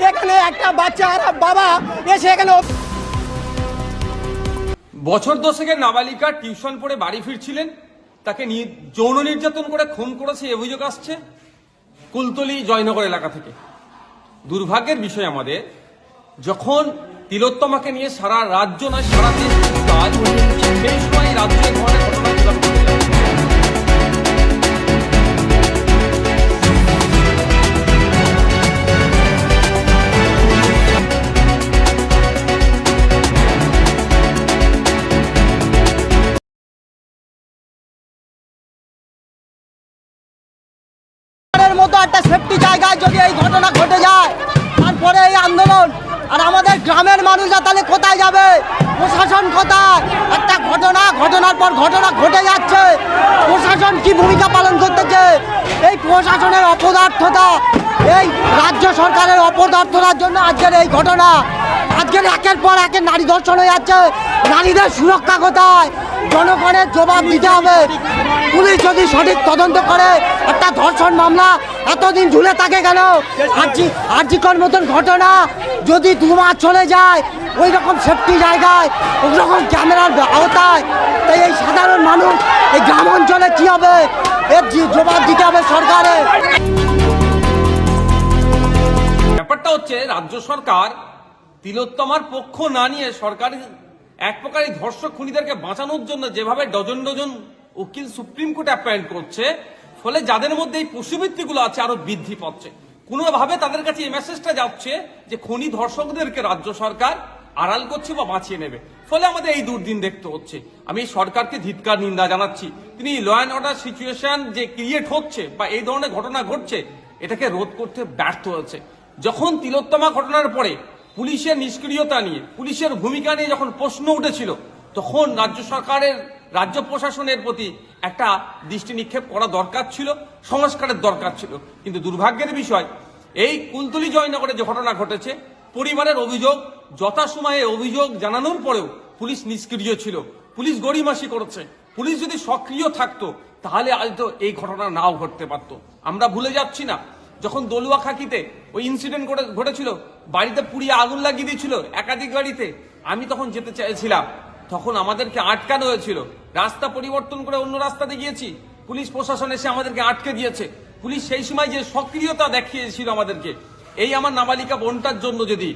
এখানে একটা বাচ্চা আর বাবা এসে এখানে বছর দশেকের নাবালিকা টিউশন পড়ে বাড়ি ফিরছিলেন, তাকে যৌন নির্যাতন করে খুন করেছে অভিযোগ আসছে কুলতলি জয়নগর এলাকা থেকে। দুর্ভাগ্যের বিষয় আমাদের, যখন তিলোত্তমাকে নিয়ে সারা রাজ্য নয় সারা দেশ কাজ, সেই সময় রাজ্যে ধরনের ঘটনা ঘটে যায়। মতো একটা সেফটি জায়গায় যদি এই ঘটনা ঘটে যায়, তারপরে এই আন্দোলন, আর আমাদের গ্রামের মানুষরা তাহলে কোথায় যাবে? প্রশাসন কোথায়? একটা ঘটনার পর ঘটনা ঘটে যাচ্ছে, প্রশাসন কি ভূমিকা পালন করতেছে? এই প্রশাসনের অপদার্থতা, এই রাজ্য সরকারের অপদার্থতার জন্য আজকের এই ঘটনা। আজকের একের পর একের নারী ধর্ষণ হয়ে যাচ্ছে। নারীদের সুরক্ষা কোথায়? জনগণের জবাব দিতে হবে। পুলিশ যদি সঠিক তদন্ত করে, একটা ধর্ষণ মামলা এতদিন ঝুলে থাকে কেন? আরজিকর মতন ঘটনা যদি 2 মাস চলে যায় ওই রকম সেফটি জায়গায়, ওই রকম ক্যামেরার আওতায়, তাই এই সাধারণ মানুষ এই গ্রাম অঞ্চলে কি হবে? এর জবাব দিতে হবে সরকারের। ব্যাপারটা হচ্ছে, রাজ্য সরকার তিলোত্তমার পক্ষ না নিয়ে সরকারি এক প্রকারই ধর্ষক খুনিদেরকে বাঁচানোর জন্য যেভাবে ডজন ডজন উকিল সুপ্রিম কোর্টে অ্যাপয়েন্ট করছে, ফলে যাদের মধ্যে এই পশুবৃত্তিগুলো আছে আরো বৃদ্ধি পাচ্ছে। কোনোভাবে তাদের কাছে এই মেসেজটা যাচ্ছে যে খুনি ধর্ষকদেরকে রাজ্য সরকার আড়াল করছে বা বাঁচিয়ে নেবে, ফলে আমাদের এই দুর্দিন দেখতে হচ্ছে। আমি সরকারকে ধিক্কার নিন্দা জানাচ্ছি। তিনি ল অ্যান্ড অর্ডার সিচুয়েশন যে ক্রিয়েট হচ্ছে বা এই ধরনের ঘটনা ঘটছে, এটাকে রোধ করতে ব্যর্থ হয়েছে। যখন তিলোত্তমা ঘটনার পরে পুলিশের নিষ্ক্রিয়তা নিয়ে, পুলিশের ভূমিকা নিয়ে যখন প্রশ্ন উঠেছিল, তখন রাজ্য সরকারের, রাজ্য প্রশাসনের প্রতি একটা দৃষ্টি নিক্ষেপ করা দরকার ছিল, সংস্কারের দরকার ছিল। কিন্তু দুর্ভাগ্যের বিষয়, এই কুলতলি জয়নগরে যে ঘটনা ঘটেছে, পরিবারের অভিযোগ, যথাসময়ে অভিযোগ জানানোর পরেও পুলিশ নিষ্ক্রিয় ছিল, পুলিশ গড়িমাসি করেছে। পুলিশ যদি সক্রিয় থাকতো তাহলে আজ তো এই ঘটনা নাও ঘটতে পারতো। আমরা ভুলে যাচ্ছি না, যখন দলুয়া খাকিতে ওই ইনসিডেন্ট ঘটেছিল, বাড়িতে পুড়িয়ে আগুন লাগিয়ে দিয়েছিল একাধিক গাড়িতে, আমি তখন যেতে চাইছিলাম, তখন আমাদেরকে আটকানো হয়েছিল। রাস্তা পরিবর্তন করে অন্য রাস্তাতে গিয়েছি, পুলিশ প্রশাসন এসে আমাদেরকে আটকে দিয়েছে। পুলিশ সেই সময় যে সক্রিয়তা দেখিয়েছিল আমাদেরকে, এই আমার নাবালিকা বোনটার জন্য যদি,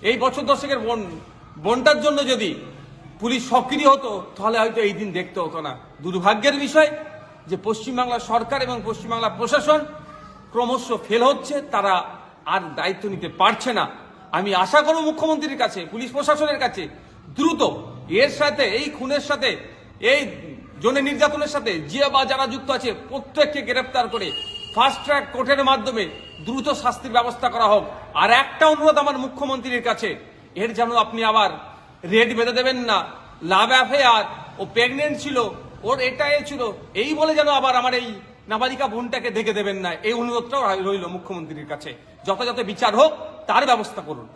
এই বছর দশেকের বোনটার জন্য যদি পুলিশ সক্রিয় হতো, তাহলে হয়তো এই দিন দেখতে হতো না। দুর্ভাগ্যের বিষয় যে পশ্চিমবাংলা সরকার এবং পশ্চিমবাংলা প্রশাসন ক্রমশ ফেল হচ্ছে, তারা আর দায়িত্ব নিতে পারছে না। আমি আশা করব মুখ্যমন্ত্রীর কাছে, পুলিশ প্রশাসনের কাছে, দ্রুত এর সাথে, এই খুনের সাথে, এই যৌন নির্যাতনের সাথে যে বা যারা যুক্ত আছে প্রত্যেককে গ্রেফতার করে ফাস্ট ট্র্যাক কোর্টের মাধ্যমে দ্রুত শাস্তির ব্যবস্থা করা হোক। আর একটা অনুরোধ আমার মুখ্যমন্ত্রীর কাছে, এর যেন আপনি আবার রেড বেঁধে দেবেন না, লাভ অ্যাফেয়ার, ও প্রেগনেন্ট ছিল, ওর এটা ছিল, এই বলে যেন আবার আমার এই নাবালিকা বোনটাকে দেখে দেবেন না। এই অনুরোধটাও রইল মুখ্যমন্ত্রীর কাছে, যথাযথ বিচার হোক, তার ব্যবস্থা করুন।